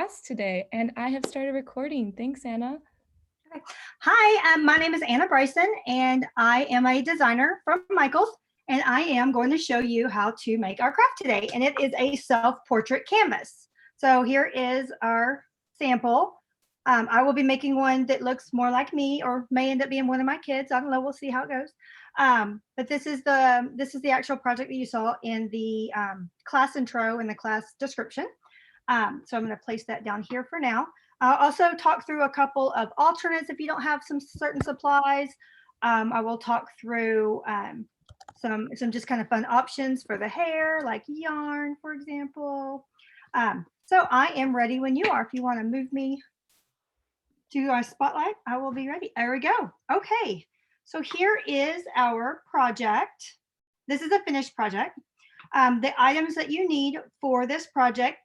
class today, and I have started recording. Thanks, Anna. Hi, my name is Anna Bryson, and I am a designer from Michaels, and I am going to show you how to make our craft today, and it is a self-portrait canvas. So here is our sample. I will be making one that looks more like me, or may end up being one of my kids. I don't know. We'll see how it goes. But this is the actual project that you saw in the class intro and the class description. So I'm going to place that down here for now. I'll also talk through a couple of alternates if you don't have some certain supplies. I will talk through some just kind of fun options for the hair, like yarn, for example. So I am ready when you are. If you want to move me to our spotlight, I will be ready. There we go. Okay, so here is our project. This is a finished project. The items that you need for this project,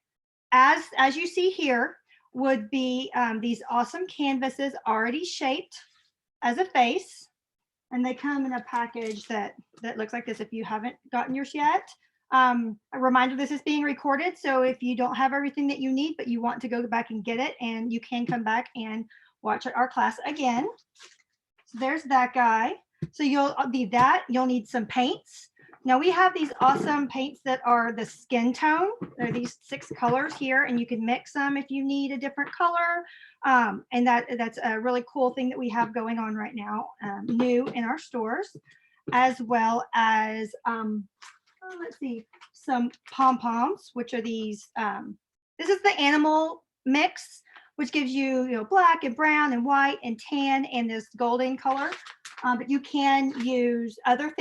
as you see here, would be these awesome canvases already shaped as a face, and they come in a package that looks like this if you haven't gotten yours yet. A reminder, this is being recorded, so if you don't have everything that you need but you want to go back and get it, and you can come back and watch our class again. So there's that guy. So you'll need that. You'll need some paints. Now we have these awesome paints that are the skin tone. There are these 6 colors here, and you can mix them if you need a different color. And that's a really cool thing that we have going on right now, new in our stores, as well as let's see, some Pom Poms, which are these. This is the animal mix, which gives you black and brown and white and tan and this golden color. But you can use other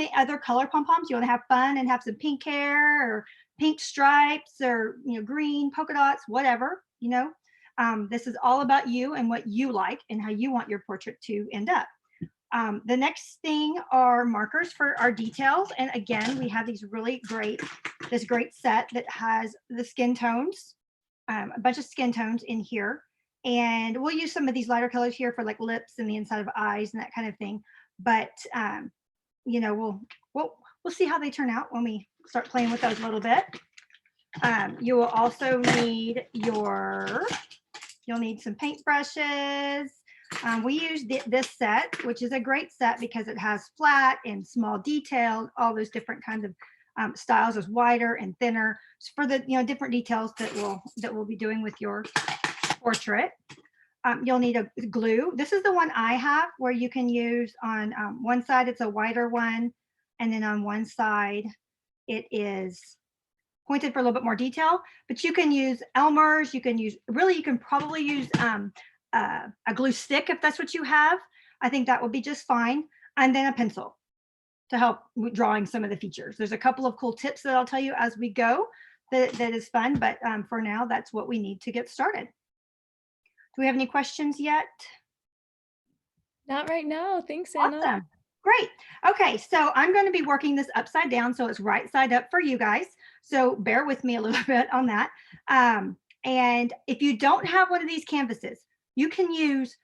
color pom-poms. You want to have fun and have some pink hair or pink stripes or green polka dots, whatever. This is all about you and what you like and how you want your portrait to end up. The next thing are markers for our details. And again, we have this great set that has the skin tones, a bunch of skin tones in here. And we'll use some of these lighter colors here for like lips and the inside of eyes and that kind of thing. But we'll see how they turn out when we start playing with those a little bit. You will also need you'll need some paintbrushes. We use this set, which is a great set because it has flat and small detail, all those different kinds of styles. There's wider and thinner for the different details that we'll be doing with your portrait. You'll need a glue. This is the one I have, where you can use on one side, it's a wider one, and then on one side, it is pointed for a little bit more detail. But you can use Elmer's. You can probably use a glue stick if that's what you have. I think that would be just fine. And then a pencil to help with drawing some of the features. There's a couple of cool tips that I'll tell you as we go that is fun, but for now, that's what we need to get started. Do we have any questions yet? Not right now. Thanks, Anna. Awesome. Great. Okay, so I'm going to be working this upside down, so it's right side up for you guys. So bear with me a little bit on that. And if you don't have one of these canvases, you can use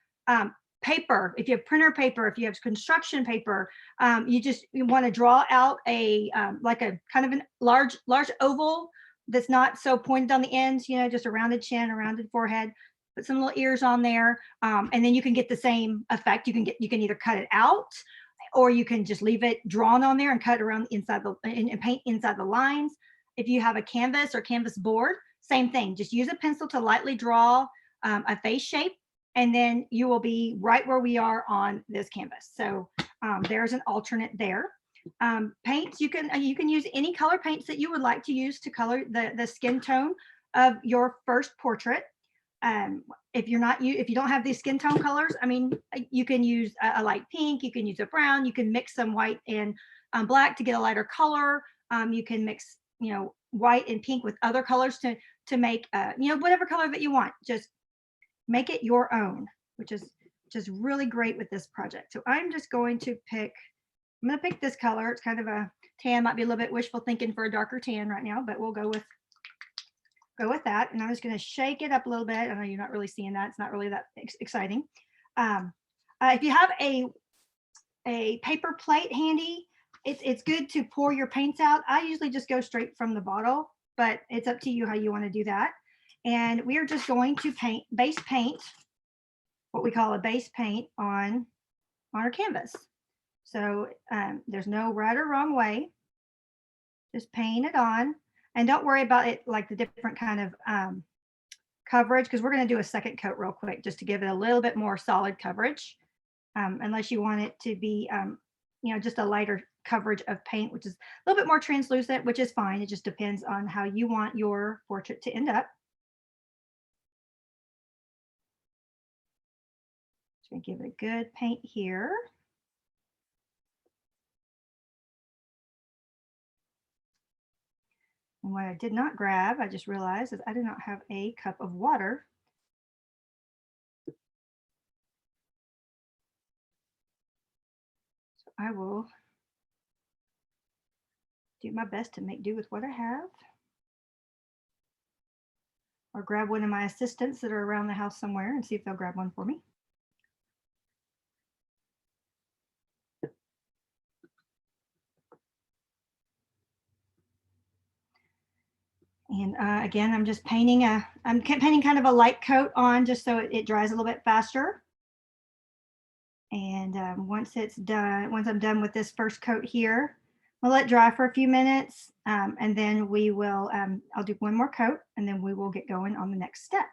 paper. If you have printer paper, if you have construction paper, you want to draw out like a kind of a large oval that's not so pointed on the ends, just a rounded chin, a rounded forehead. Put some little ears on there, and then you can get the same effect. You can either cut it out, or you can just leave it drawn on there and cut around the inside and paint inside the lines. If you have a canvas or canvas board, same thing. Just use a pencil to lightly draw a face shape, and then you will be right where we are on this canvas. So there's an alternate there. Paints, you can use any color paints that you would like to use to color the skin tone of your first portrait. If you don't have these skin tone colors, you can use a light pink, you can use a brown, you can mix some white and black to get a lighter color. You can mix white and pink with other colors to make whatever color that you want. Just make it your own, which is just really great with this project. So I'm just going to pick this color. It's kind of a tan, might be a little bit wishful thinking for a darker tan right now, but we'll go with that. And I'm just going to shake it up a little bit. I know you're not really seeing that. It's not really that exciting. If you have a paper plate handy, it's good to pour your paints out. I usually just go straight from the bottle, but it's up to you how you want to do that. And we are just going to base paint, what we call a base paint on our canvas. So there's no right or wrong way. Just paint it on. And don't worry about it like the different kind of coverage, because we're going to do a second coat real quick just to give it a little bit more solid coverage, unless you want it to be, just a lighter coverage of paint, which is a little bit more translucent, which is fine. It just depends on how you want your portrait to end up. Just going to give it a good paint here. And what I did not grab, I just realized, is I do not have a cup of water. So I will do my best to make do with what I have. Or grab one of my assistants that are around the house somewhere and see if they'll grab one for me. And again, I'm just painting I'm painting kind of a light coat on just so it dries a little bit faster. And once it's done, once I'm done with this first coat here, I'll let it dry for a few minutes, and then we will, I'll do one more coat and then we will get going on the next step.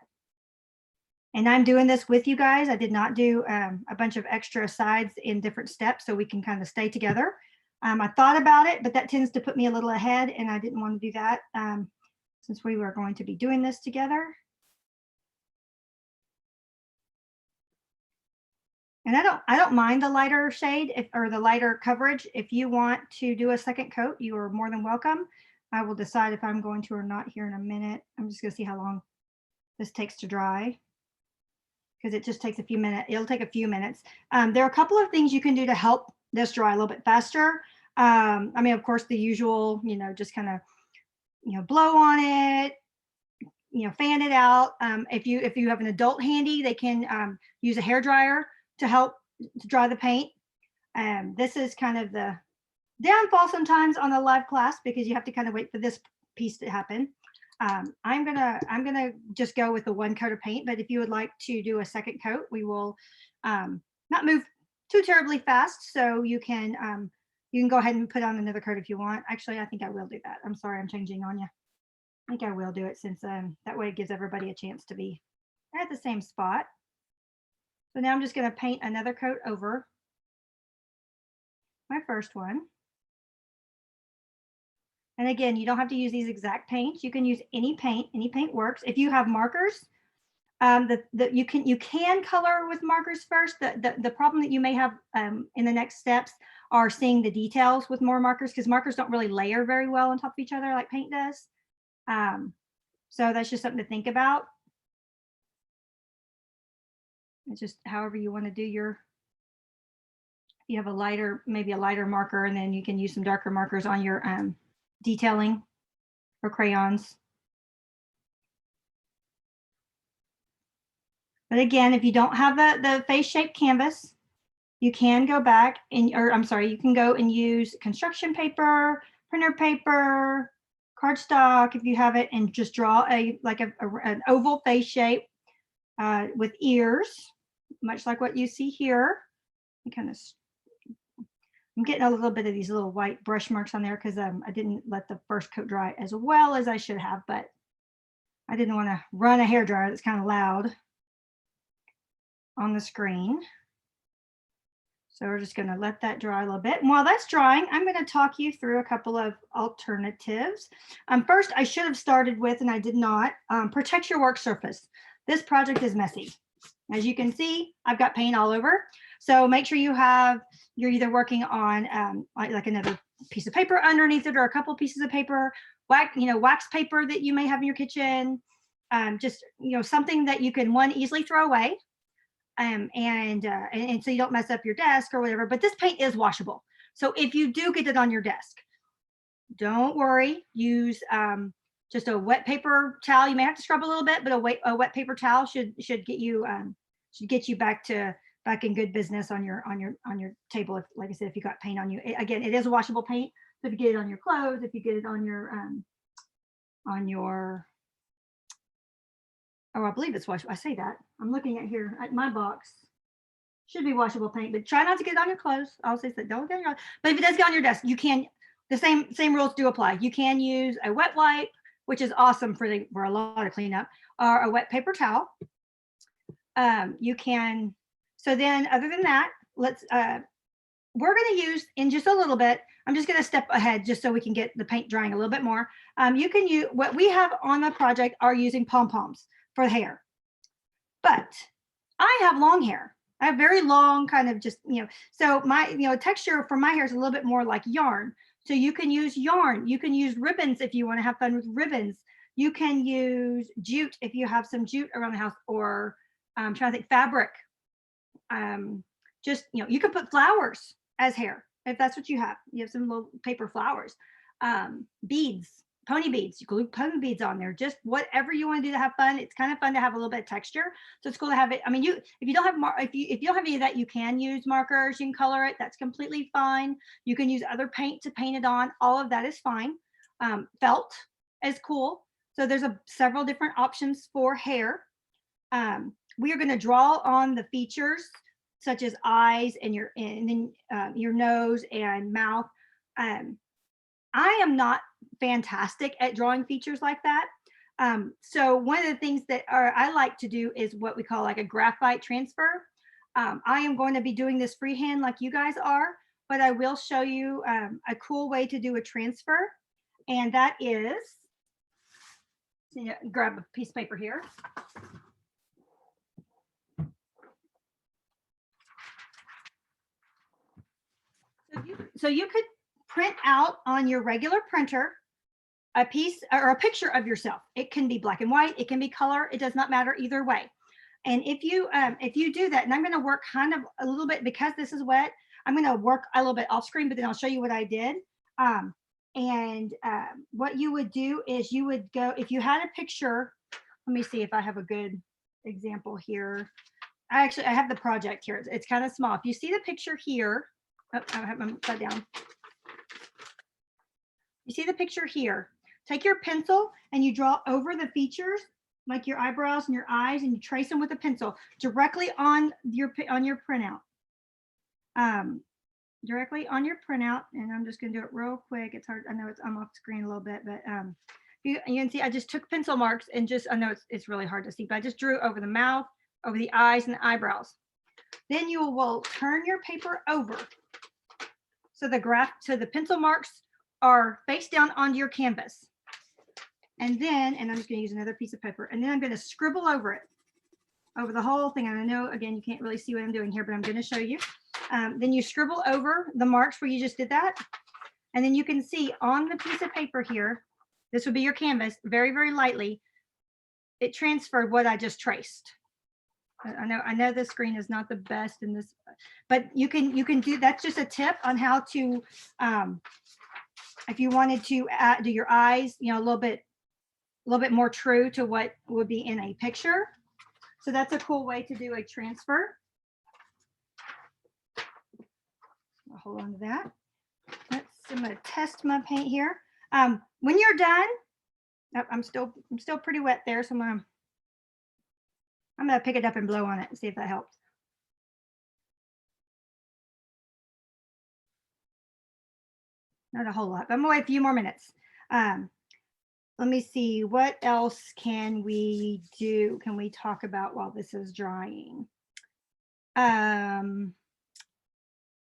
And I'm doing this with you guys. I did not do a bunch of extra sides in different steps so we can kind of stay together. I thought about it, but that tends to put me a little ahead and I didn't want to do that since we were going to be doing this together. And I don't mind the lighter shade or the lighter coverage. If you want to do a second coat, you are more than welcome. I will decide if I'm going to or not here in a minute. I'm just going to see how long this takes to dry, because it just takes a few minutes. It'll take a few minutes. There are a couple of things you can do to help this dry a little bit faster. I mean, of course, the usual, just kind of, blow on it, fan it out. If you have an adult handy, they can use a hair dryer to help to dry the paint. This is kind of the downfall sometimes on a live class, because you have to kind of wait for this piece to happen. I'm gonna just go with the one coat of paint, but if you would like to do a second coat, we will not move too terribly fast, so you can go ahead and put on another coat if you want. Actually, I think I will do that. I'm sorry, I'm changing on you. I think I will do it, since that way it gives everybody a chance to be at the same spot. So now I'm just going to paint another coat over my first one. And again, you don't have to use these exact paints. You can use any paint. Any paint works. If you have markers, you can color with markers first. The problem that you may have in the next steps are seeing the details with more markers, because markers don't really layer very well on top of each other like paint does. So that's just something to think about. It's just however you want to do your, you have a lighter, maybe a lighter marker, and then you can use some darker markers on your detailing or crayons. But again, if you don't have the face shaped canvas, you can go back and, you can go and use construction paper, printer paper, cardstock if you have it, and just draw an oval face shape with ears, much like what you see here. I'm getting a little bit of these little white brush marks on there because I didn't let the first coat dry as well as I should have, but I didn't want to run a hairdryer that's kind of loud on the screen. So we're just going to let that dry a little bit. And while that's drying, I'm going to talk you through a couple of alternatives. First, I should have started with, and I did not, protect your work surface. This project is messy. As you can see, I've got paint all over. So make sure you're either working on like another piece of paper underneath it, or a couple pieces of paper, wax paper that you may have in your kitchen, just something that you can easily throw away, and so you don't mess up your desk or whatever. But this paint is washable, so if you do get it on your desk, don't worry. Use just a wet paper towel. You may have to scrub a little bit, but a wet paper towel should get you back in good business on your table. If, like I said, if you got paint on you, again, it is a washable paint. So if you get it on your clothes, if you get it on your Oh, I believe it's washable. I say that. I'm looking at here at my box. Should be washable paint, but try not to get it on your clothes. I'll say that don't get it on. But if it does get on your desk, you can. The same rules do apply. You can use a wet wipe, which is awesome for a lot of cleanup, or a wet paper towel. You can. So then, other than that, let's. We're going to use in just a little bit. I'm just going to step ahead just so we can get the paint drying a little bit more. You can use what we have on the project are using pom poms for the hair, but I have long hair. I have very long kind of just, so my, texture for my hair is a little bit more like yarn. So you can use yarn. You can use ribbons if you want to have fun with ribbons. You can use jute if you have some jute around the house, or I'm trying to think, fabric. Just, you can put flowers as hair if that's what you have. You have some little paper flowers, beads, pony beads. You glue pony beads on there. Just whatever you want to do to have fun. It's kind of fun to have a little bit of texture. So it's cool to have it. I mean, if you don't have if you don't have any of that, you can use markers. You can color it. That's completely fine. You can use other paint to paint it on. All of that is fine. Felt is cool. So there's several different options for hair. We are going to draw on the features such as eyes and your nose and mouth. I am not fantastic at drawing features like that. So one of the things that I like to do is what we call like a graphite transfer. I am going to be doing this freehand like you guys are, but I will show you a cool way to do a transfer. And that is, grab a piece of paper here. So you could print out on your regular printer a piece or a picture of yourself. It can be black and white, it can be color, it does not matter either way. And if you do that, and I'm going to work kind of a little bit because this is wet, I'm going to work a little bit off screen, but then I'll show you what I did. What you would do is you would go, if you had a picture, let me see if I have a good example here. I have the project here. It's kind of small. If you see the picture here, oh, I have them upside down. You see the picture here. Take your pencil and you draw over the features, like your eyebrows and your eyes, and you trace them with a pencil directly on your printout. Directly on your printout, and I'm just going to do it real quick. It's hard. I know I'm off screen a little bit, but you can see I just took pencil marks and I know it's really hard to see, but I just drew over the mouth, over the eyes and the eyebrows. Then you will turn your paper over so the pencil marks are face down onto your canvas. And I'm just going to use another piece of paper, and then I'm going to scribble over it, over the whole thing. And I know, again, you can't really see what I'm doing here, but I'm going to show you. Then you scribble over the marks where you just did that. And then you can see on the piece of paper here, this would be your canvas, very, very lightly, it transferred what I just traced. I know the screen is not the best in this, but you can do, that's just a tip on how to, if you wanted to do your eyes, a little bit more true to what would be in a picture. So that's a cool way to do a transfer. I'll hold on to that. I'm going to test my paint here. When you're done, I'm still pretty wet there, so I'm going to pick it up and blow on it and see if that helps. Not a whole lot, but I'm going to wait a few more minutes. Let me see, what else can we do? Can we talk about while this is drying? When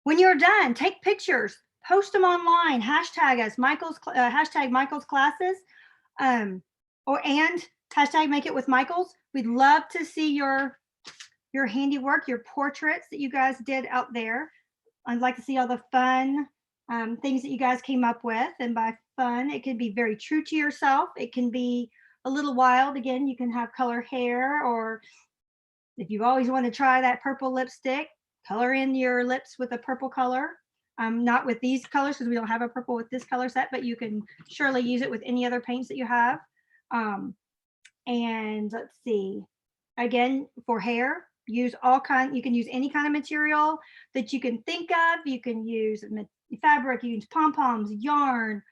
you're done, take pictures, post them online, hashtag us, hashtag Michael's classes, and hashtag make it with Michael's. We'd love to see your handiwork, your portraits that you guys did out there. I'd like to see all the fun things that you guys came up with. And by fun, it can be very true to yourself. It can be a little wild. Again, you can have color hair, or if you always want to try that purple lipstick, color in your lips with a purple color. Not with these colors because we don't have a purple with this color set, but you can surely use it with any other paints that you have. And let's see, again, for hair, you can use any kind of material that you can think of. You can use fabric, you use pom poms, yarn,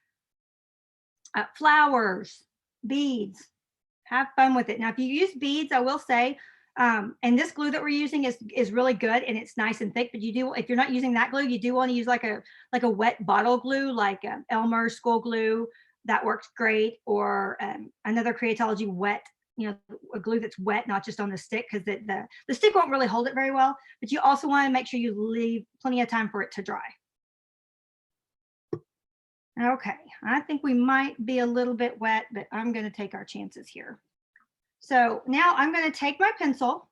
flowers, beads, Have fun with it. Now, if you use beads, I will say, and this glue that we're using is really good and it's nice and thick. But you do, if you're not using that glue, you do want to use like a wet bottle glue, like Elmer's school glue. That works great. Or another Creatology wet, a glue that's wet, not just on the stick, because the stick won't really hold it very well. But you also want to make sure you leave plenty of time for it to dry. Okay, I think we might be a little bit wet, but I'm going to take our chances here. So now I'm going to take my pencil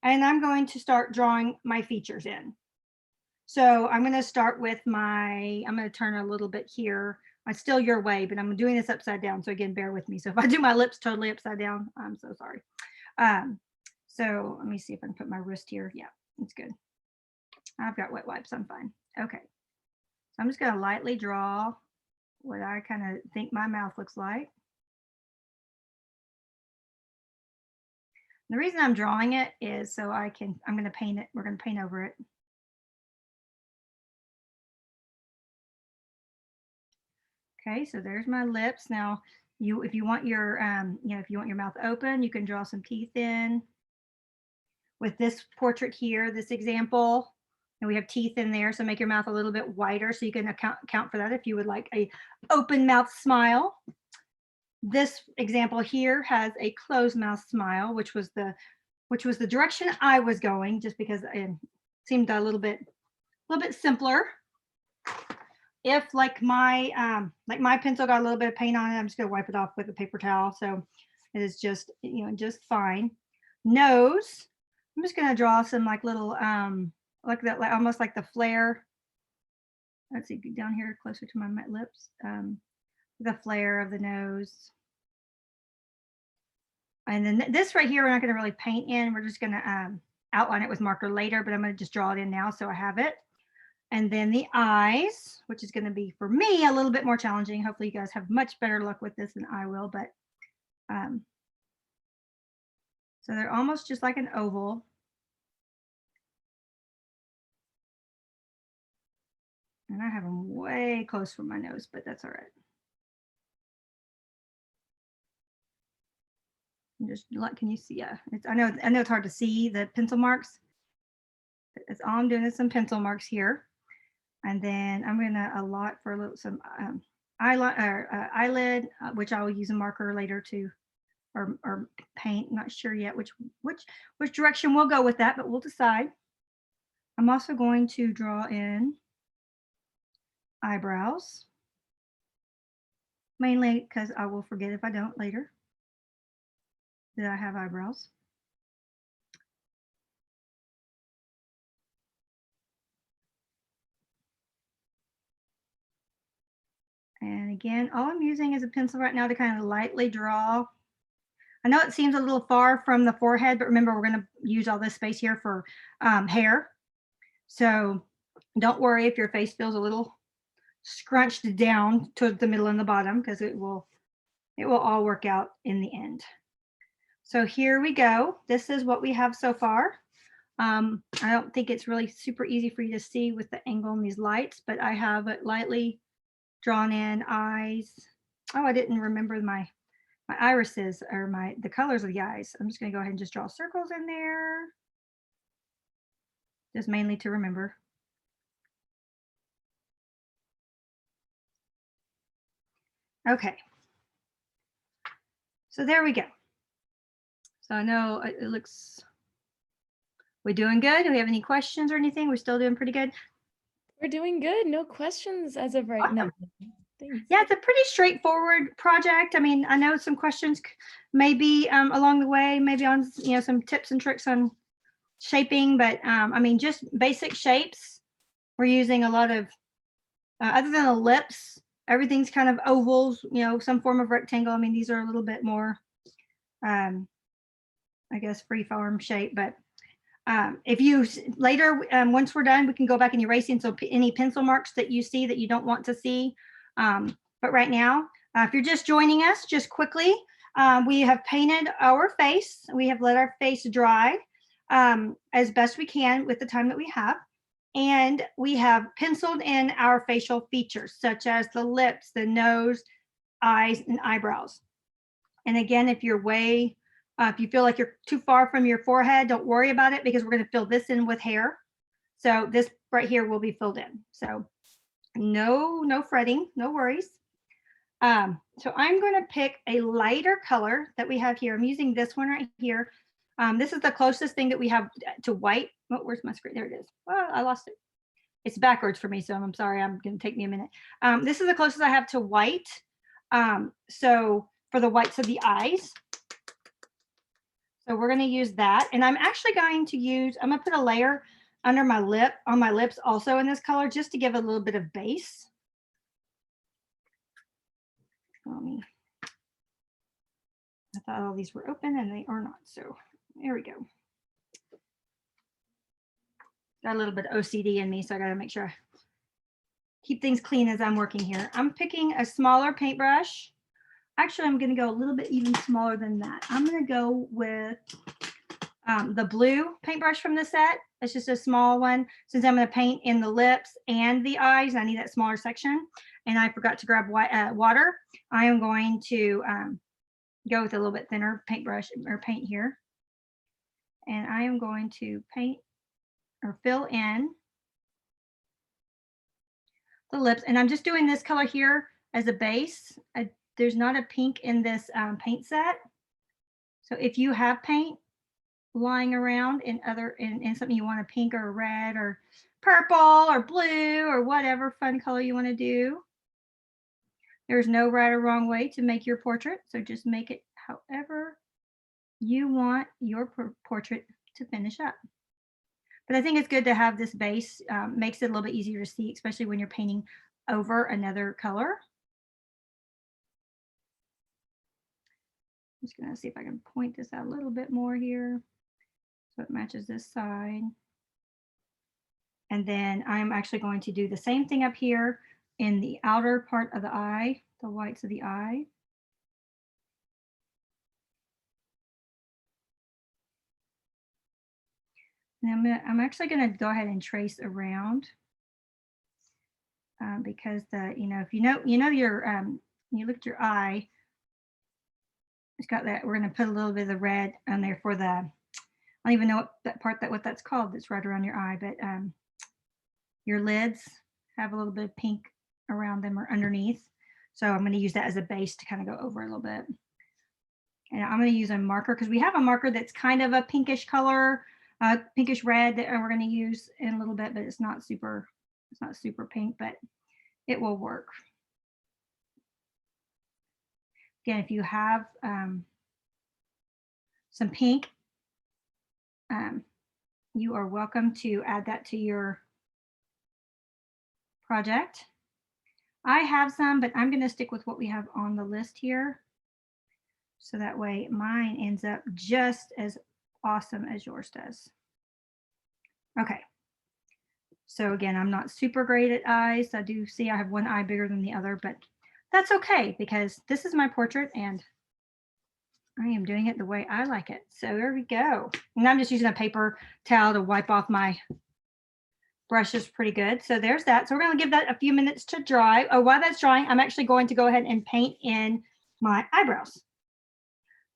and I'm going to start drawing my features in. So I'm going to start with I'm going to turn a little bit here. It's still your way, but I'm doing this upside down. So again, bear with me. So if I do my lips totally upside down, I'm so sorry. So let me see if I can put my wrist here. Yeah, it's good. I've got wet wipes. I'm fine. Okay. So I'm just going to lightly draw what I kind of think my mouth looks like. The reason I'm drawing it is so I'm going to paint it. We're going to paint over it. Okay, so there's my lips. Now, if you want your, if you want your mouth open, you can draw some teeth in. With this portrait here, this example, and we have teeth in there, so make your mouth a little bit wider so you can account for that if you would like a open mouth smile. This example here has a closed mouth smile, which was the direction I was going, just because it seemed a little bit simpler. If like my pencil got a little bit of paint on it, I'm just gonna wipe it off with a paper towel. So it is just, just fine. Nose, I'm just gonna draw some like little like that, like almost like the flare. Let's see, down here closer to my lips. The flare of the nose. And then this right here, we're not going to really paint in. We're just going to outline it with marker later, but I'm going to just draw it in now so I have it. And then the eyes, which is going to be, for me, a little bit more challenging. Hopefully you guys have much better luck with this than I will. But so they're almost just like an oval. And I have them way close from my nose, but that's all right. Just can you see? Yeah, I know it's hard to see the pencil marks. That's all I'm doing is some pencil marks here, and then I'm gonna allot for some eyelid, which I will use a marker later to, or paint. Not sure yet which direction we'll go with that, but we'll decide. I'm also going to draw in eyebrows, mainly because I will forget if I don't later that I have eyebrows. And again, all I'm using is a pencil right now to kind of lightly draw. I know it seems a little far from the forehead, but remember, we're going to use all this space here for hair. So don't worry if your face feels a little scrunched down towards the middle and the bottom, because it will all work out in the end. So here we go. This is what we have so far. I don't think it's really super easy for you to see with the angle on these lights, but I have it lightly drawn in eyes. Oh, I didn't remember my irises or the colors of the eyes. I'm just going to go ahead and just draw circles in there, just mainly to remember. Okay, so there we go. So I know it looks, we're doing good. Do we have any questions or anything? We're still doing pretty good. We're doing good. No questions as of right now. Thanks. Yeah, it's a pretty straightforward project. I mean, I know some questions maybe along the way, maybe on some tips and tricks on shaping, but I mean, just basic shapes. We're using a lot of, other than the lips, everything's kind of ovals, some form of rectangle. I mean, these are a little bit more, I guess, free-form shape, but if you later, once we're done, we can go back and erasing. So any pencil marks that you see that you don't want to see. But right now, if you're just joining us, just quickly, we have painted our face. We have let our face dry as best we can with the time that we have. And we have penciled in our facial features, such as the lips, the nose, eyes, and eyebrows. And again, if you're if you feel like you're too far from your forehead, don't worry about it because we're going to fill this in with hair. So this right here will be filled in. So no fretting, no worries. So I'm going to pick a lighter color that we have here. I'm using this one right here. This is the closest thing that we have to white. Oh, where's my screen? There it is. Well, I lost it. It's backwards for me, so I'm sorry. I'm going to take me a minute. This is the closest I have to white. So for the whites of the eyes. So we're going to use that. And I'm actually going to I'm going to put a layer under my lip, on my lips also in this color, just to give a little bit of base. I thought all these were open and they are not. So there we go. Got a little bit of OCD in me, so I got to make sure I keep things clean as I'm working here. I'm picking a smaller paintbrush. Actually, I'm going to go a little bit even smaller than that. I'm going to go with the blue paintbrush from the set. It's just a small one since I'm going to paint in the lips and the eyes. I need that smaller section. And I forgot to grab water. I am going to go with a little bit thinner paintbrush or paint here. And I am going to paint or fill in the lips. And I'm just doing this color here as a base. There's not a pink in this paint set. So if you have paint lying around in something you want, a pink or a red or purple or blue or whatever fun color you want to do, there's no right or wrong way to make your portrait. So just make it however you want your portrait to finish up. But I think it's good to have this base. Makes it a little bit easier to see, especially when you're painting over another color. I'm just going to see if I can point this out a little bit more here so it matches this side. And then I'm actually going to do the same thing up here in the outer part of the eye, the whites of the eye. And I'm actually going to go ahead and trace around because if you look at your eye, it's got that. We're going to put a little bit of the red on there for I don't even know what that's called. That's right around your eye, but your lids have a little bit of pink around them or underneath. So I'm going to use that as a base to kind of go over a little bit. And I'm going to use a marker because we have a marker that's kind of a pinkish color. Pinkish red that we're going to use in a little bit, but it's not super pink, but it will work. Again, if you have some pink, you are welcome to add that to your project. I have some, but I'm going to stick with what we have on the list here. So that way mine ends up just as awesome as yours does. Okay. So again, I'm not super great at eyes. I do see I have one eye bigger than the other, but that's okay because this is my portrait and I am doing it the way I like it. So there we go. And I'm just using a paper towel to wipe off my brushes pretty good. So there's that. So we're going to give that a few minutes to dry. Oh, while that's drying, I'm actually going to go ahead and paint in my eyebrows.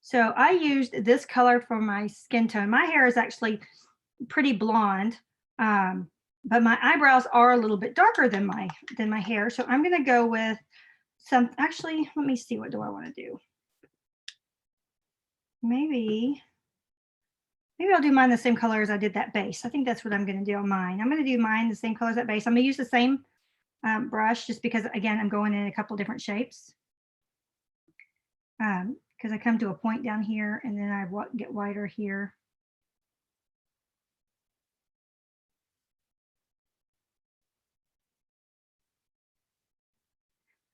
So I used this color for my skin tone. My hair is actually pretty blonde, but my eyebrows are a little bit darker than my hair. So I'm going to go with actually, let me see, what do I want to do? Maybe I'll do mine the same color as I did that base. I think that's what I'm going to do on mine. I'm going to do mine the same color as that base. I'm going to use the same brush just because, again, I'm going in a couple different shapes. Because I come to a point down here and then I get wider here.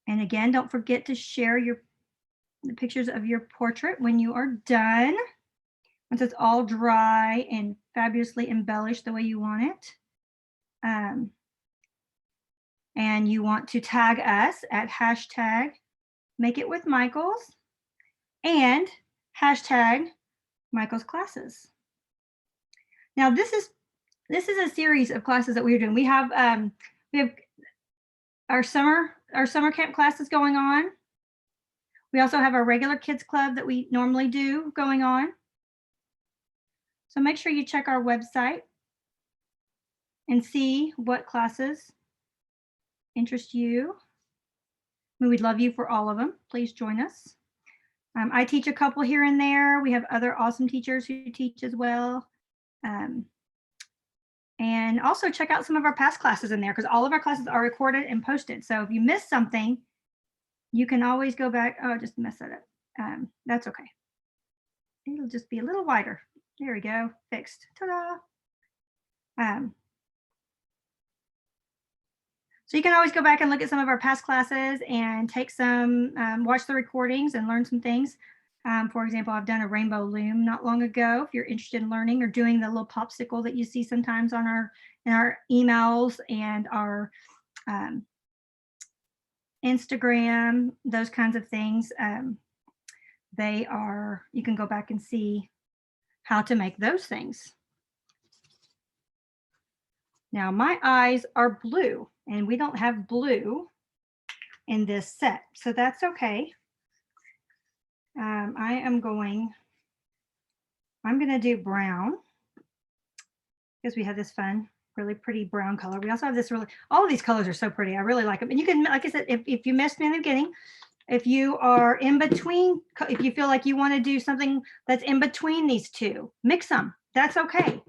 And again, don't forget to share the pictures of your portrait when you are done. Once it's all dry and fabulously embellished the way you want it. And you want to tag us at hashtag Make It With Michaels and hashtag Michael's Classes. Now this is a series of classes that we're doing. We have our summer camp classes going on. We also have our regular kids club that we normally do going on. So make sure you check our website and see what classes interest you. We'd love you for all of them. Please join us. I teach a couple here and there. We have other awesome teachers who teach as well. And also check out some of our past classes in there because all of our classes are recorded and posted. So if you missed something, you can always go back. Oh, I just messed that up. That's okay. It'll just be a little wider. There we go. Fixed. Ta-da. So you can always go back and look at some of our past classes and take some, watch the recordings and learn some things. For example, I've done a rainbow loom not long ago. If you're interested in learning or doing the little popsicle that you see sometimes on in our emails and our Instagram, those kinds of things, you can go back and see how to make those things. Now my eyes are blue and we don't have blue in this set, so that's okay. I'm gonna do brown because we have this fun, really pretty brown color. We also have this all of these colors are so pretty. I really like them. And you can, like I said, if you missed me in the beginning, if you are in between, if you feel like you want to do something that's in between these two, mix them. That's okay.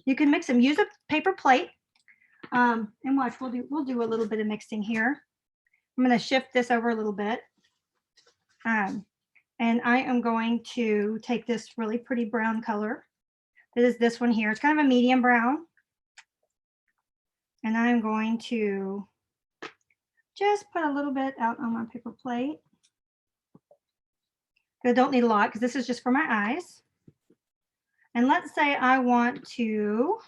You can mix them. Use a paper plate. And watch, we'll do a little bit of mixing here. I'm going to shift this over a little bit. And I am going to take this really pretty brown color. That is this one here. It's kind of a medium brown. And I'm going to just put a little bit out on my paper plate. I don't need a lot because this is just for my eyes. And let's say I want to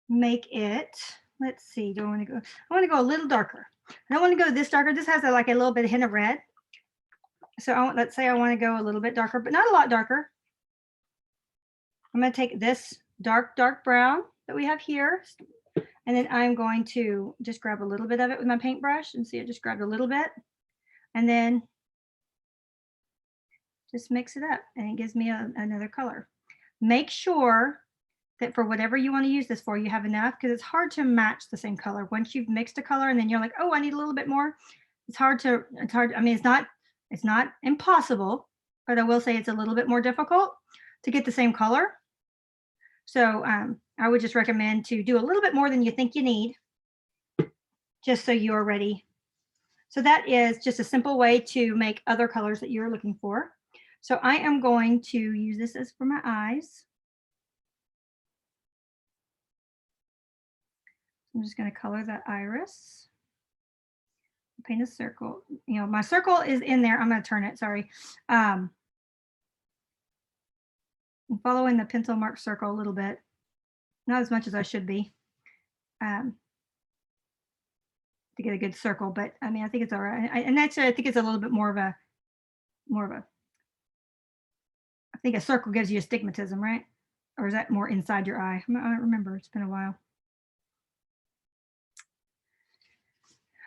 make it, let's see, I want to go a little darker. I don't want to go this darker. This has like a little bit of hint of red. So let's say I want to go a little bit darker, but not a lot darker. I'm going to take this dark brown that we have here. And then I'm going to just grab a little bit of it with my paintbrush and see, I just grabbed a little bit and then just mix it up and it gives me another color. Make sure that for whatever you want to use this for, you have enough because it's hard to match the same color. Once you've mixed a color and then you're like, oh, I need a little bit more. It's hard. I mean, it's not impossible, but I will say it's a little bit more difficult to get the same color. So I would just recommend to do a little bit more than you think you need, just so you're ready. So that is just a simple way to make other colors that you're looking for. So I am going to use this as for my eyes. I'm just going to color that iris. Paint a circle. You know, my circle is in there. I'm going to turn it. Sorry. I'm following the pencil mark circle a little bit, not as much as I should be, to get a good circle. But I mean, I think it's all right. And actually, I think it's a little bit more of a. I think a circle gives you astigmatism, right? Or is that more inside your eye? I don't remember. It's been a while.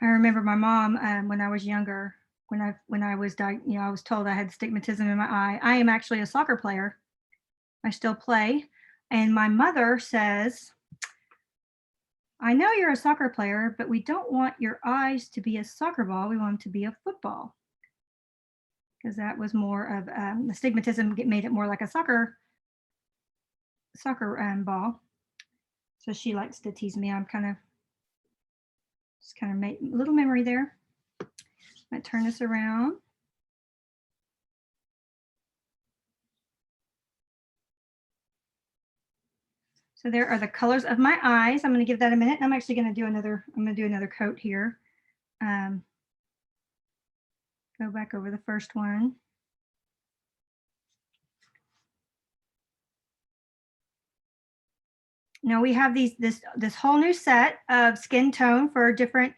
I remember my mom when I was younger, when I was I was told I had astigmatism in my eye. I am actually a soccer player. I still play, and my mother says, "I know you're a soccer player, but we don't want your eyes to be a soccer ball. We want them to be a football." Because that was more of astigmatism made it more like a soccer ball. So she likes to tease me. I'm just kind of make a little memory there. I turn this around. So there are the colors of my eyes. I'm going to give that a minute. I'm actually going to do another. I'm going to do another coat here. Go back over the first one. Now we have this whole new set of skin tone for different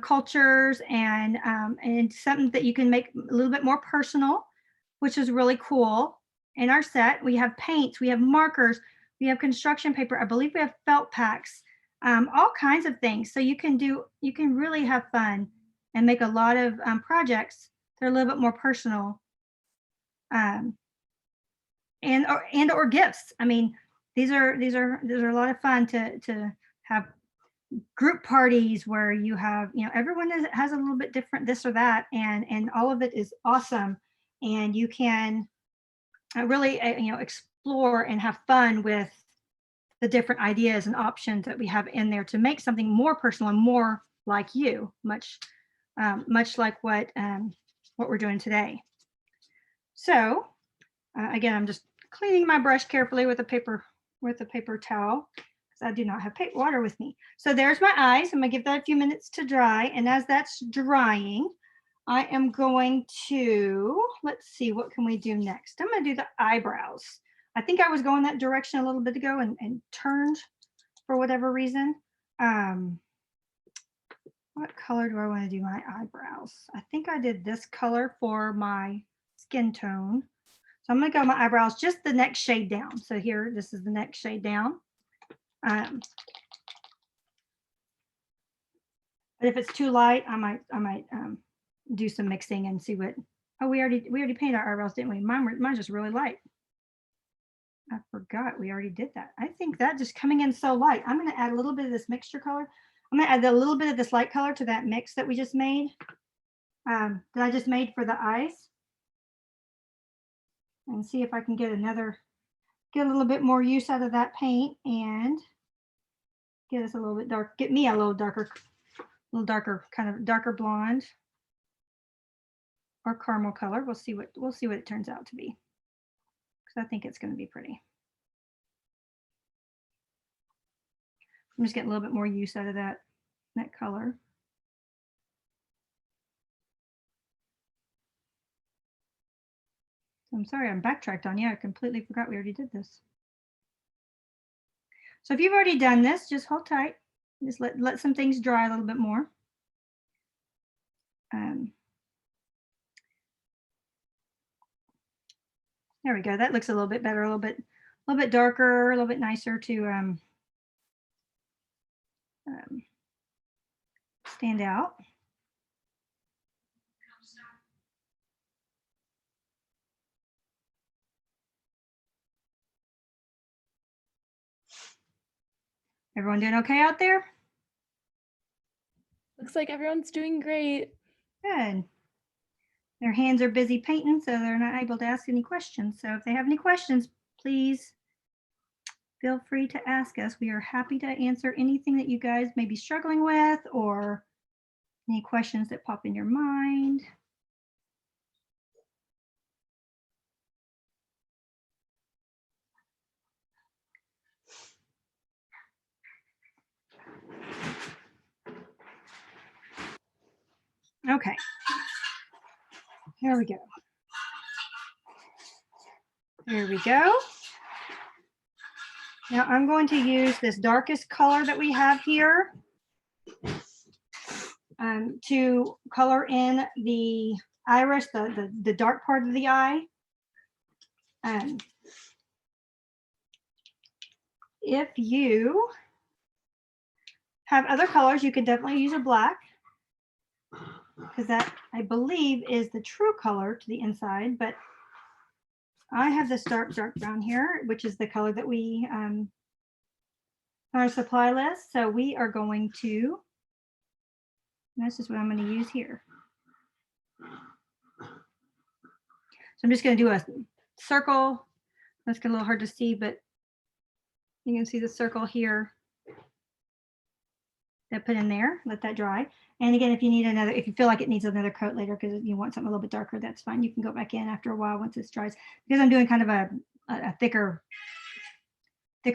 cultures and something that you can make a little bit more personal, which is really cool. In our set, we have paints, we have markers, we have construction paper. I believe we have felt packs, all kinds of things. So you can really have fun and make a lot of projects They're a little bit more personal. And or gifts. I mean, these are a lot of fun to have group parties where you have, everyone has a little bit different this or that, and all of it is awesome, and you can really explore and have fun with the different ideas and options that we have in there to make something more personal and more like you, much like what we're doing today. So again, I'm just cleaning my brush carefully with a paper towel because I do not have water with me. So there's my eyes. I'm gonna give that a few minutes to dry, and as that's drying, I am going to, let's see, what can we do next? I'm gonna do the eyebrows. I think I was going that direction a little bit ago and turned for whatever reason. What color do I want to do my eyebrows? I think I did this color for my skin tone. So I'm going to go my eyebrows just the next shade down. So here, this is the next shade down. But if it's too light, I might do some mixing and see what. Oh, we already painted our eyebrows, didn't we? Mine's just really light. I forgot we already did that. I think that just coming in so light. I'm going to add a little bit of this mixture color. I'm going to add a little bit of this light color to that mix that we just made. That I just made for the eyes. And see if I can get a little bit more use out of that paint and get us a little bit dark, get me a little darker, kind of darker blonde or caramel color. We'll see what it turns out to be, because I think it's going to be pretty. I'm just getting a little bit more use out of that color. I'm sorry, I'm backtracked on you. I completely forgot we already did this. So if you've already done this, just hold tight. Just let some things dry a little bit more. There we go. That looks a little bit better, a little bit darker, a little bit nicer to stand out. Everyone doing okay out there? Looks like everyone's doing great. Good. Their hands are busy painting, so they're not able to ask any questions. So if they have any questions, please feel free to ask us. We are happy to answer anything that you guys may be struggling with or any questions that pop in your mind. Okay, here we go. There we go. Now I'm going to use this darkest color that we have here to color in the iris, the dark part of the eye. If you have other colors, you can definitely use a black, because that, I believe, is the true color to the inside. But I have this dark brown here, which is the color that we on our supply list. So we are going to, this is what I'm going to use here. So I'm just going to do a circle. That's a little hard to see, but you can see the circle here that put in there. Let that dry. And again, if you feel like it needs another coat later because you want something a little bit darker, that's fine. You can go back in after a while once this dries. Because I'm doing kind of a thicker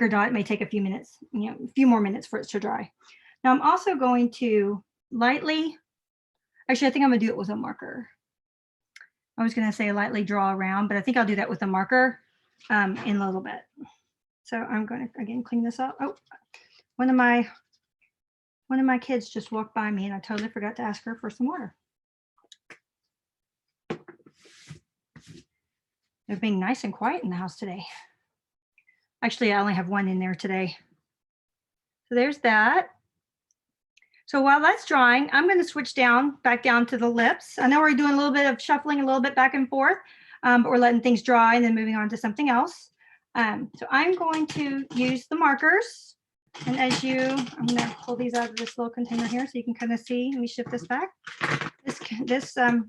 dot, it may take a few minutes, a few more minutes for it to dry. Now I'm also going to lightly, actually I think I'm gonna do it with a marker. I was gonna say lightly draw around, but I think I'll do that with a marker in a little bit. So I'm going to again clean this up. Oh, one of my kids just walked by me and I totally forgot to ask her for some water. They're being nice and quiet in the house today. Actually, I only have one in there today. So there's that. So while that's drying, I'm going to switch back down to the lips. I know we're doing a little bit of shuffling, a little bit back and forth, but we're letting things dry and then moving on to something else. So I'm going to use the markers. And I'm going to pull these out of this little container here so you can kind of see. Let me shift this back. This set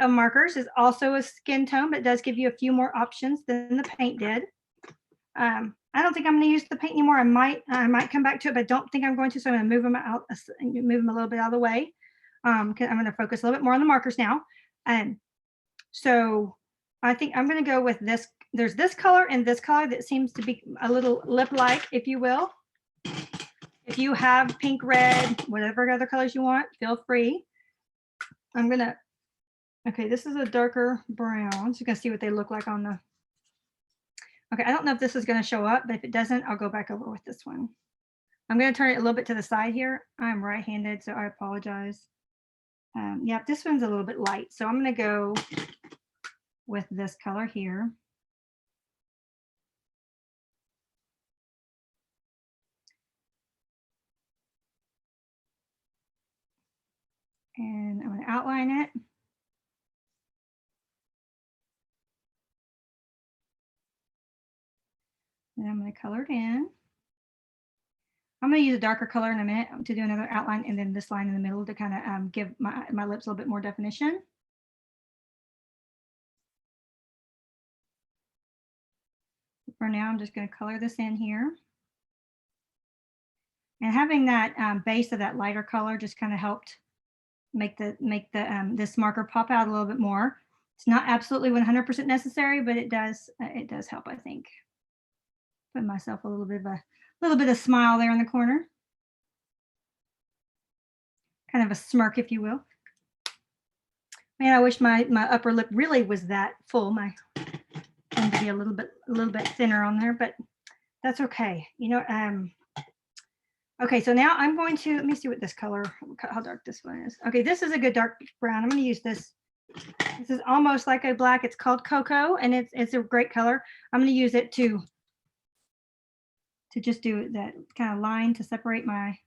of markers is also a skin tone, but it does give you a few more options than the paint did. I don't think I'm going to use the paint anymore. I might come back to it, but I don't think I'm going to. So I'm going to move them a little bit out of the way. I'm going to focus a little bit more on the markers now. And so I think I'm going to go with this. There's this color and this color that seems to be a little lip-like, if you will. If you have pink, red, whatever other colors you want, feel free. Okay, this is a darker brown. So you can see what they look like on the. Okay, I don't know if this is going to show up, but if it doesn't, I'll go back over with this one. I'm going to turn it a little bit to the side here. I'm right-handed, so I apologize. Yeah, this one's a little bit light, so I'm going to go with this color here. And I'm going to outline it. And I'm going to color it in. I'm going to use a darker color in a minute to do another outline, and then this line in the middle to kind of give my lips a little bit more definition. For now, I'm just going to color this in here. And having that base of that lighter color just kind of helped make this marker pop out a little bit more. It's not absolutely 100% necessary, but it does help, I think. Put myself a little bit of smile there in the corner. Kind of a smirk, if you will. Man, I wish my upper lip really was that full. My tend to be a little bit thinner on there, but that's okay. You know, okay, so now I'm going to, let me see what this color, how dark this one is. Okay, this is a good dark brown. I'm going to use this. This is almost like a black. It's called Cocoa, and it's a great color. I'm going to use it to just do that kind of line to separate my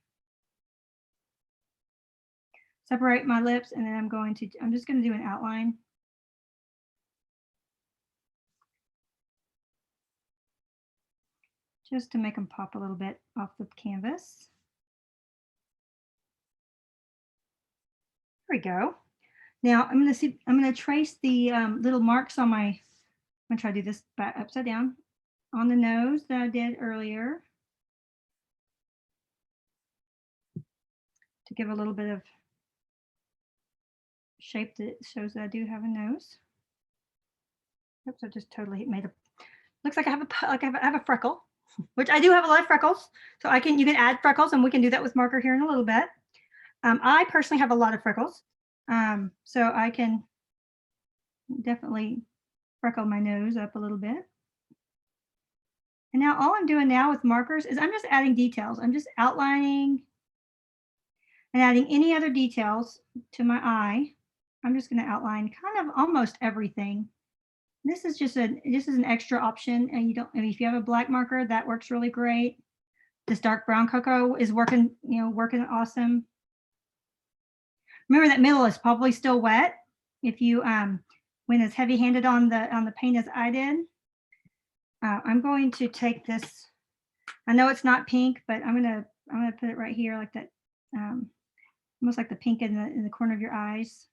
lips, and then I'm just going to do an outline. Just to make them pop a little bit off the canvas. There we go. Now I'm going to trace the little marks on I'm going to try to do this back upside down on the nose that I did earlier to give a little bit of shape that shows that I do have a nose. Oops, I just totally made looks like I have a freckle, which I do have a lot of freckles. So you can add freckles, and we can do that with marker here in a little bit. I personally have a lot of freckles, so I can definitely freckle my nose up a little bit. And now all I'm doing now with markers is I'm just adding details. I'm just outlining and adding any other details to my eye. I'm just going to outline kind of almost everything. This is an extra option, and if you have a black marker, that works really great. This dark brown cocoa is working awesome. Remember that middle is probably still wet. If you went as heavy-handed on the paint as I did. I'm going to take this. I know it's not pink, but I'm gonna put it right here like that, almost like the pink in the corner of your eyes.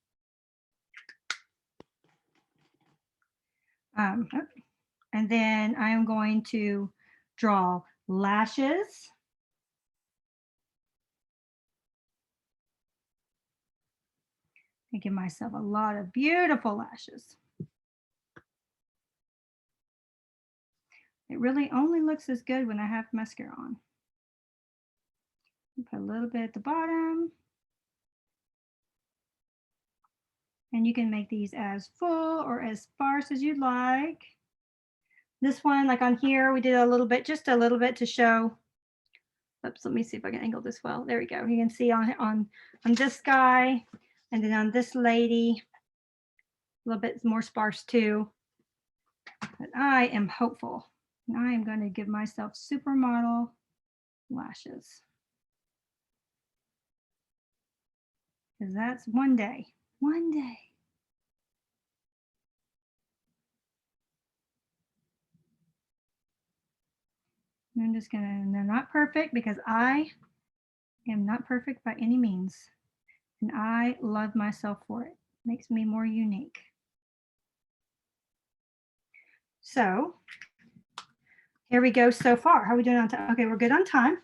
And then I am going to draw lashes. And give myself a lot of beautiful lashes. It really only looks as good when I have mascara on. Put a little bit at the bottom. And you can make these as full or as sparse as you'd like. This one, like on here, we did just a little bit to show. Oops, let me see if I can angle this well. There we go. You can see on this guy, and then on this lady, a little bit more sparse too. But I am hopeful. And I am going to give myself supermodel lashes. because that's one day. One day. And I'm just gonna, they're not perfect because I am not perfect by any means. And I love myself for it. Makes me more unique. So here we go so far. How are we doing on time? Okay, we're good on time.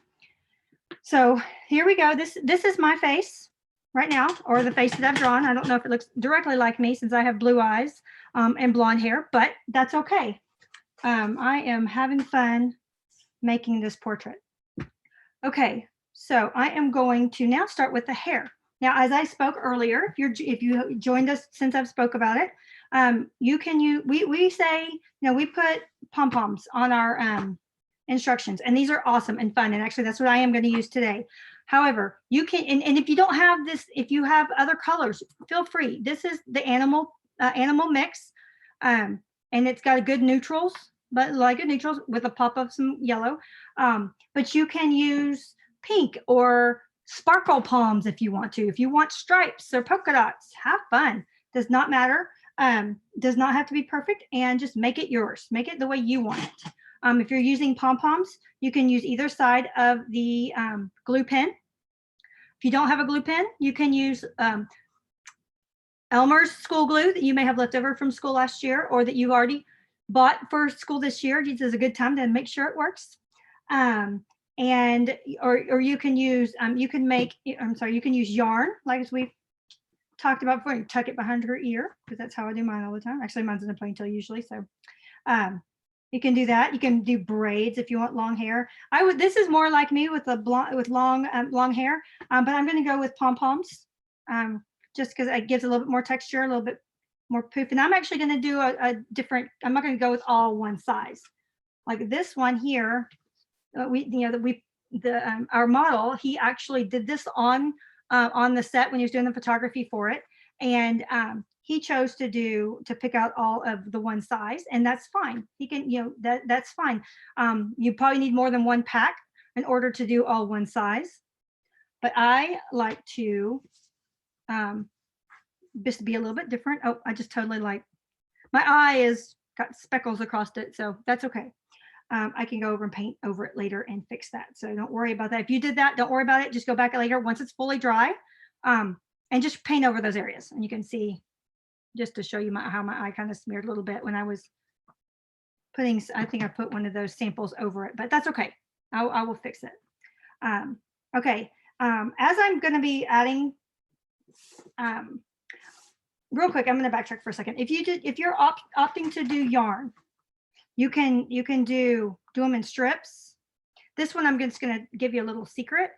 So here we go. This is my face right now, or the face that I've drawn. I don't know if it looks directly like me since I have blue eyes and blonde hair, but that's okay. I am having fun making this portrait. Okay, so I am going to now start with the hair. Now, as I spoke earlier, if you joined us since I've spoke about it, you can use, we say, we put pom-poms on our instructions, and these are awesome and fun. And actually, that's what I am going to use today. However, you can, and if you don't have this, if you have other colors, feel free. This is the animal mix, and it's got a good neutrals, but like good neutrals with a pop of some yellow. But you can use pink or sparkle palms if you want to. If you want stripes or polka dots, have fun. Does not matter. Does not have to be perfect, and just make it yours. Make it the way you want it. If you're using pom-poms, you can use either side of the glue pen. If you don't have a glue pen, you can use Elmer's school glue that you may have left over from school last year, or that you already bought for school this year. This is a good time to make sure it works. And or you can use you can use yarn, like as we've talked about before. You tuck it behind her ear, because that's how I do mine all the time. Actually, mine's in a ponytail usually. So you can do that. You can do braids if you want long hair. This is more like me with the long hair, but I'm going to go with pom-poms, just because it gives a little bit more texture, a little bit more poof. And I'm actually going to do a different. I'm not going to go with all one size. Like this one here, our model, he actually did this on the set when he was doing the photography for it, and he chose to pick out all of the one size, and that's fine. He can, that's fine. You probably need more than one pack in order to do all one size, but I like to just be a little bit different. Oh, I just totally my eye is got speckles across it, so that's okay. I can go over and paint over it later and fix that. So don't worry about that. If you did that, don't worry about it. Just go back later once it's fully dry, and just paint over those areas. And you can see, just to show you how my eye kind of smeared a little bit when I was putting, I think I put one of those samples over it, but that's okay. I will fix it. Okay, as I'm going to be adding, real quick, I'm going to backtrack for a second. If you're opting to do yarn, you can do them in strips. This one, I'm just going to give you a little secret.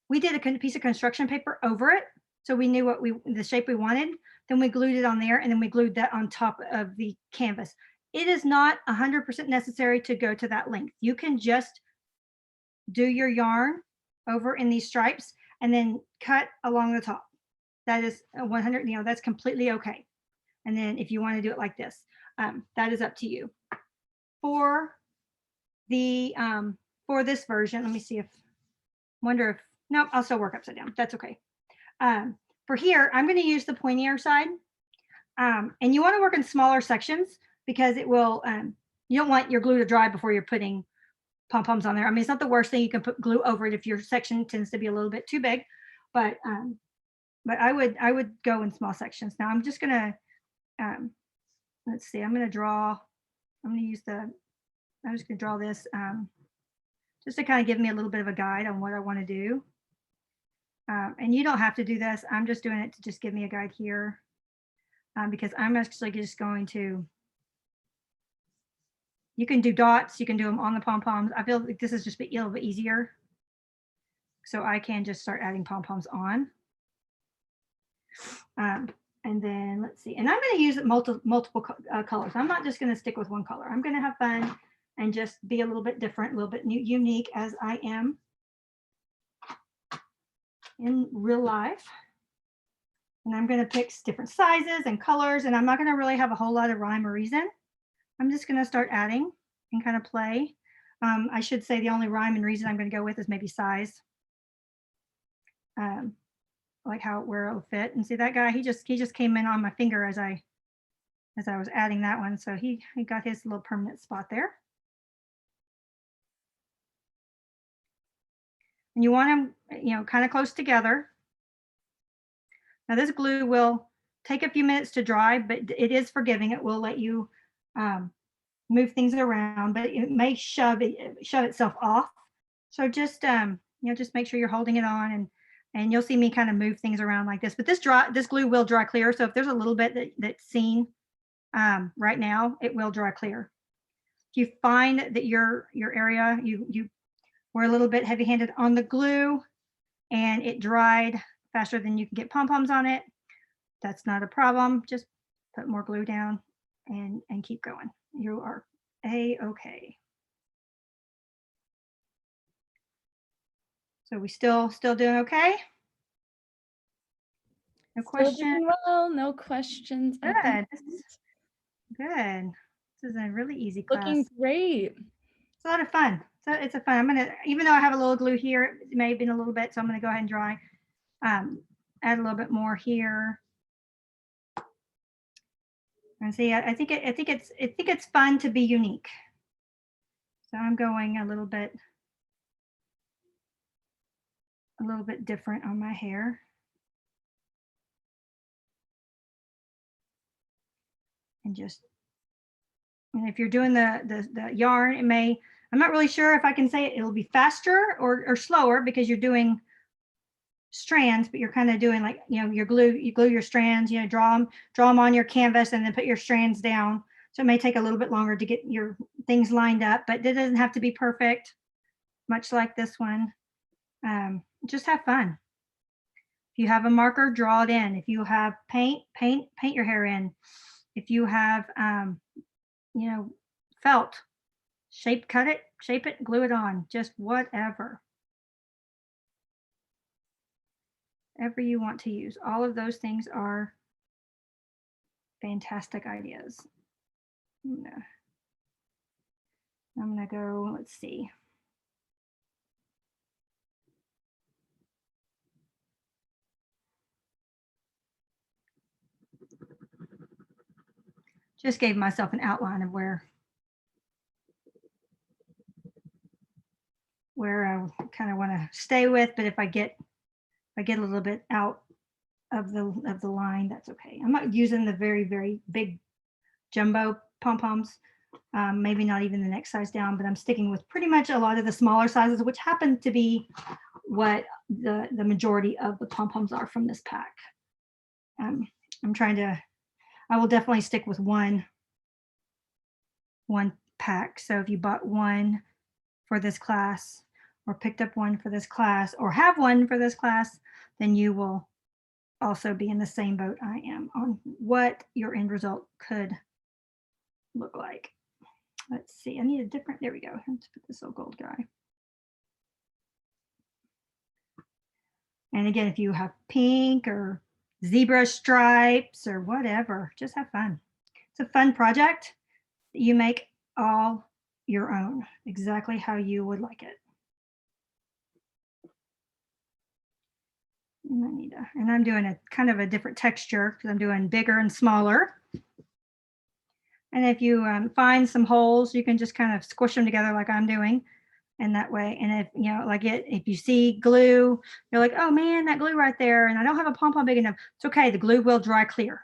We did a piece of construction paper over it, so we knew the shape we wanted. Then we glued it on there, and then we glued that on top of the canvas. It is not 100% necessary to go to that length. You can just do your yarn over in these stripes and then cut along the top. That is 100, that's completely okay. And then if you want to do it like this, that is up to you. For the for this version, let me see nope, I'll still work upside down. That's okay. For here, I'm going to use the pointier side, and you want to work in smaller sections, because it will you don't want your glue to dry before you're putting pom-poms on there. I mean, it's not the worst thing. You can put glue over it if your section tends to be a little bit too big, but I would go in small sections. Now I'm just gonna let's see, I'm just gonna draw this just to kind of give me a little bit of a guide on what I want to do. And you don't have to do this. I'm just doing it to just give me a guide here, because I'm actually just going to, you can do dots, you can do them on the pom-poms. I feel like this is just a little bit easier. So I can just start adding pom-poms on. And then let's see, and I'm going to use multiple colors. I'm not just going to stick with one color. I'm going to have fun and just be a little bit different, a little bit unique, as I am in real life. And I'm going to pick different sizes and colors, and I'm not going to really have a whole lot of rhyme or reason. I'm just going to start adding and kind of play. I should say the only rhyme and reason I'm going to go with is maybe size. like how where it'll fit. And see that guy, he just came in on my finger as I was adding that one. So he got his little permanent spot there. And you want them, kind of close together. Now this glue will take a few minutes to dry, but it is forgiving. It will let you move things around, but it may shove itself off. So just just make sure you're holding it on, and you'll see me kind of move things around like this. But this glue will dry clear. So if there's a little bit that's seen right now, it will dry clear. If you find that your area you were a little bit heavy-handed on the glue and it dried faster than you can get pom-poms on it, that's not a problem. Just put more glue down and keep going. You are a-okay. So we still doing okay? No Still question? doing well, no questions at the Good. moment. Good. This is a really easy class. Looking great. It's a lot of fun. So it's a fun. I'm gonna, even though I have a little glue here, it may have been a little bit, so I'm gonna go ahead and dry. Add a little bit more here. And see, I think it's fun to be unique. So I'm going a little bit different on my hair. And if you're doing the yarn, it may, I'm not really sure if I can say it'll be faster or slower because you're doing strands, but you're kind of doing like, you glue your strands, draw them on your canvas and then put your strands down. So it may take a little bit longer to get your things lined up, but it doesn't have to be perfect, much like this one. Just have fun. If you have a marker, draw it in. If you have paint your hair in. If you have, felt, shape it, glue it on, just whatever. Whatever you want to use. All of those things are fantastic ideas. I'm gonna go, let's see. Just gave myself an outline of where I kind of want to stay with, but if I get a little bit out of the line, that's okay. I'm not using the very, very big jumbo pom-poms, maybe not even the next size down, but I'm sticking with pretty much a lot of the smaller sizes, which happen to be what the majority of the pom-poms are from this pack. I will definitely stick with one pack. So if you bought one for this class or picked up one for this class or have one for this class, then you will also be in the same boat I am on what your end result could look like. Let's see, I need a different, there we go. Let's put this little gold guy. And again, if you have pink or zebra stripes or whatever, just have fun. It's a fun project that you make all your own, exactly how you would like it. And I'm doing a kind of a different texture because I'm doing bigger and smaller. And if you find some holes, you can just kind of squish them together like I'm doing. And that way, and if if you see glue, you're like, oh man, that glue right there, and I don't have a pom-pom big enough. It's okay, the glue will dry clear.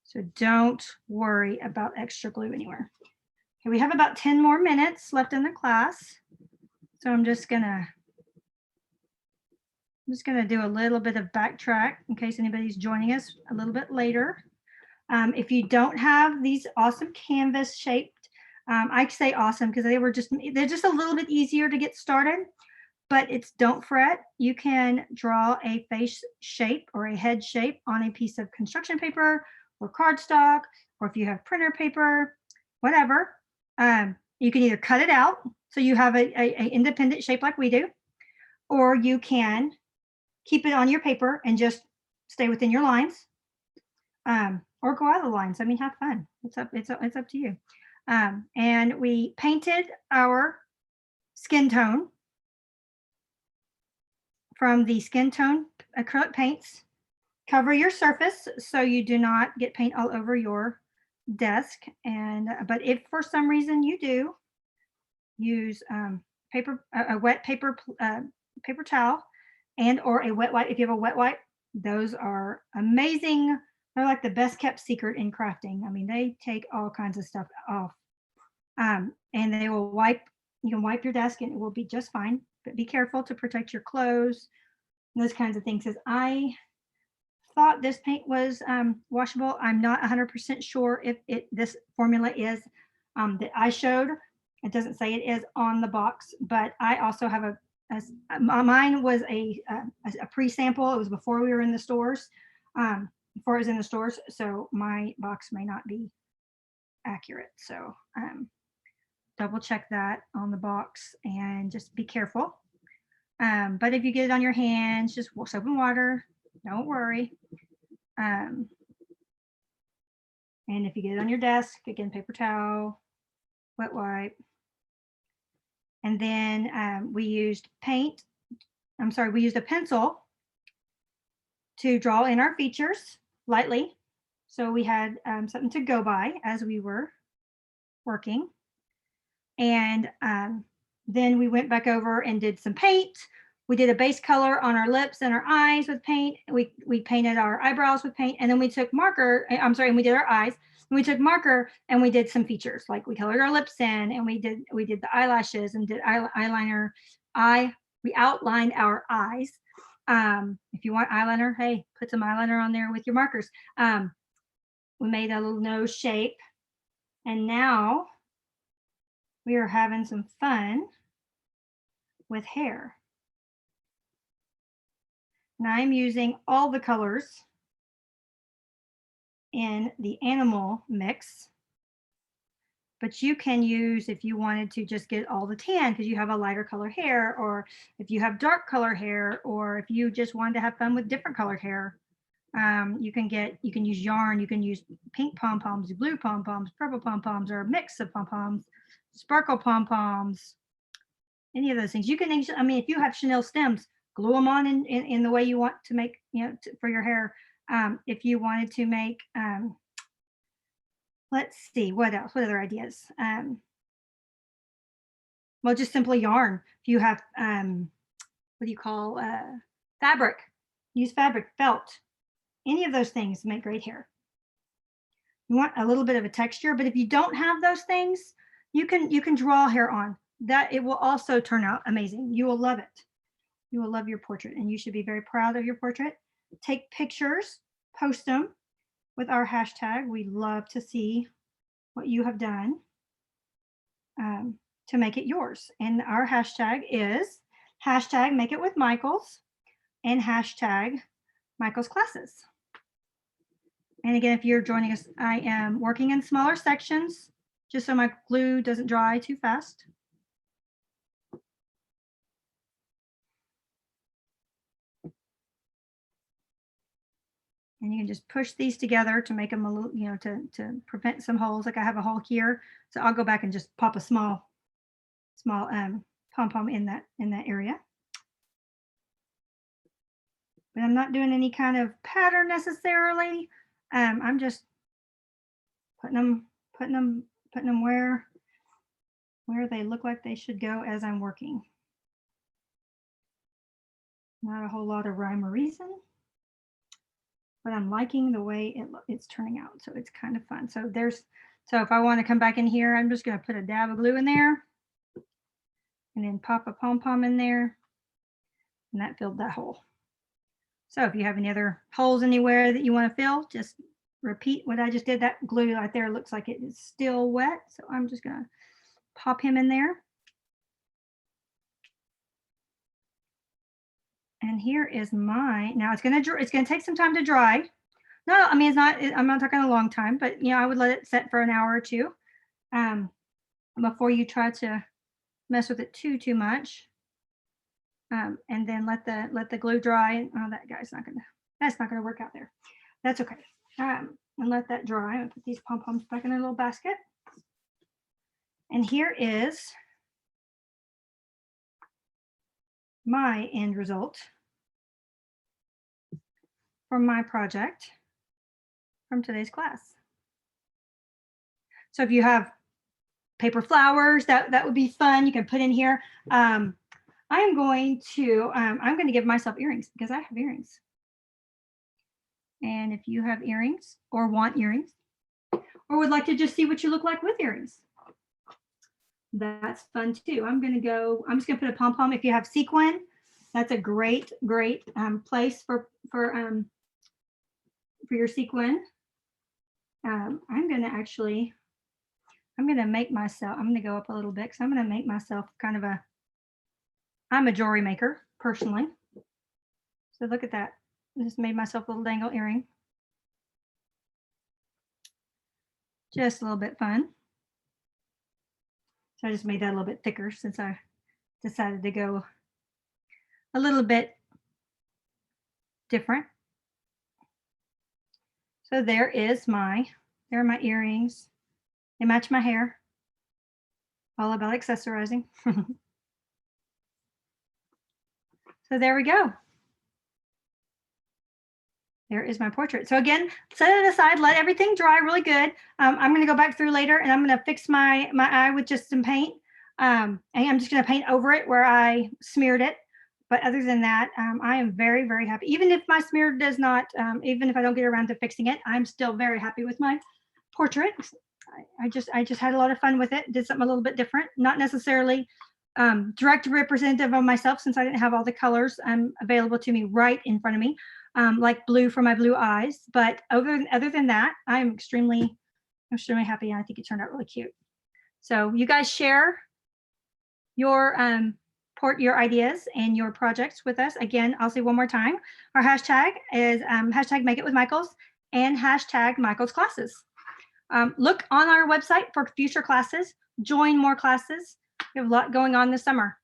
So don't worry about extra glue anywhere. Okay, we have about 10 more minutes left in the class. So I'm just gonna do a little bit of backtrack in case anybody's joining us a little bit later. If you don't have these awesome canvas shaped, I say awesome because they're just a little bit easier to get started, but don't fret. You can draw a face shape or a head shape on a piece of construction paper or cardstock, or if you have printer paper, whatever. You can either cut it out so you have a independent shape like we do, or you can keep it on your paper and just stay within your lines, or go out of the lines. I mean, have fun. It's up to you. And we painted our skin tone from the skin tone acrylic paints. Cover your surface so you do not get paint all over your desk. And but if for some reason you do, use a wet paper towel and or a wet wipe. If you have a wet wipe, those are amazing. They're like the best kept secret in crafting. I mean, they take all kinds of stuff off, and they will wipe. You can wipe your desk and it will be just fine. But be careful to protect your clothes, those kinds of things. As I thought this paint was washable. I'm not 100% sure if this formula is that I showed. It doesn't say it is on the box, but I also have mine was a pre-sample. It was before we were in the stores, before it was in the stores. So my box may not be accurate. So double check that on the box and just be careful. But if you get it on your hands, just soap and water. Don't worry. And if you get it on your desk, again, paper towel, wet wipe. And then we used we used a pencil to draw in our features lightly. So we had something to go by as we were working. And then we went back over and did some paint. We did a base color on our lips and our eyes with paint. We painted our eyebrows with paint, and then we took marker. And we did our eyes. And we took marker and we did some features, like we colored our lips in, and we did the eyelashes and did eyeliner. We outlined our eyes. If you want eyeliner, hey, put some eyeliner on there with your markers. We made a little nose shape, and now we are having some fun with hair. And I'm using all the colors in the animal mix, but you can use, if you wanted to just get all the tan because you have a lighter color hair, or if you have dark color hair, or if you just wanted to have fun with different color hair, you can use yarn, you can use pink pom-poms, blue pom-poms, purple pom-poms, or a mix of pom-poms, sparkle pom-poms, any of those things. You can, I mean, if you have chenille stems, glue them on in the way you want to make, for your hair. If you wanted to make, let's see, what else? What other ideas? Well, just simply yarn. If you have, what do you call, fabric, use fabric, felt, any of those things make great hair. You want a little bit of a texture, but if you don't have those things, you can draw hair on. That it will also turn out amazing. You will love it. You will love your portrait, and you should be very proud of your portrait. Take pictures, post them with our hashtag. We love to see what you have done to make it yours. And our hashtag is hashtag make it with Michaels and hashtag Michaels classes. And again, if you're joining us, I am working in smaller sections just so my glue doesn't dry too fast. And you can just push these together to make them a little, to prevent some holes. Like I have a hole here, so I'll go back and just pop a small pom-pom in that area. But I'm not doing any kind of pattern necessarily. I'm just putting them where they look like they should go as I'm working. Not a whole lot of rhyme or reason, but I'm liking the way it's turning out. So it's kind of fun. So if I want to come back in here, I'm just going to put a dab of glue in there and then pop a pom-pom in there, and that filled that hole. So if you have any other holes anywhere that you want to fill, just repeat what I just did. That glue right there looks like it is still wet. So I'm just going to pop him in there. And here is now it's going to take some time to dry. No, I mean, I'm not talking a long time, but I would let it set for an hour or two before you try to mess with it too much. And then let the glue dry. Oh, that's not gonna work out there. That's okay. And let that dry. I'm gonna put these pom-poms back in a little basket. And here is my end result. for my project from today's class. So if you have paper flowers, that would be fun. You can put in here. I'm going to give myself earrings because I have earrings. And if you have earrings or want earrings or would like to just see what you look like with earrings, that's fun too. I'm just gonna put a pom pom. If you have sequin, that's a great place for your sequin. I'm gonna make myself, I'm gonna go up a little bit because I'm gonna make myself I'm a jewelry maker personally. So look at that. I just made myself a little dangle earring. Just a little bit fun. So I just made that a little bit thicker since I decided to go a little bit different. So there are my earrings. They match my hair. All about accessorizing. So there we go. There is my portrait. So again, set it aside, let everything dry really good. I'm gonna go back through later and I'm gonna fix my eye with just some paint. And I'm just gonna paint over it where I smeared it. But other than that, I am very, very happy. Even if my smear does not, even if I don't get around to fixing it, I'm still very happy with my portrait. I just had a lot of fun with it. Did something a little bit different, not necessarily direct representative of myself since I didn't have all the colors available to me right in front of me, like blue for my blue eyes. But other than that, I'm extremely happy, and I think it turned out really cute. So you guys share your your ideas and your projects with us. Again, I'll say one more time. Our hashtag is hashtag Make It With Michaels and hashtag Michaels Classes. Look on our website for future classes. Join more classes. We have a lot going on this summer.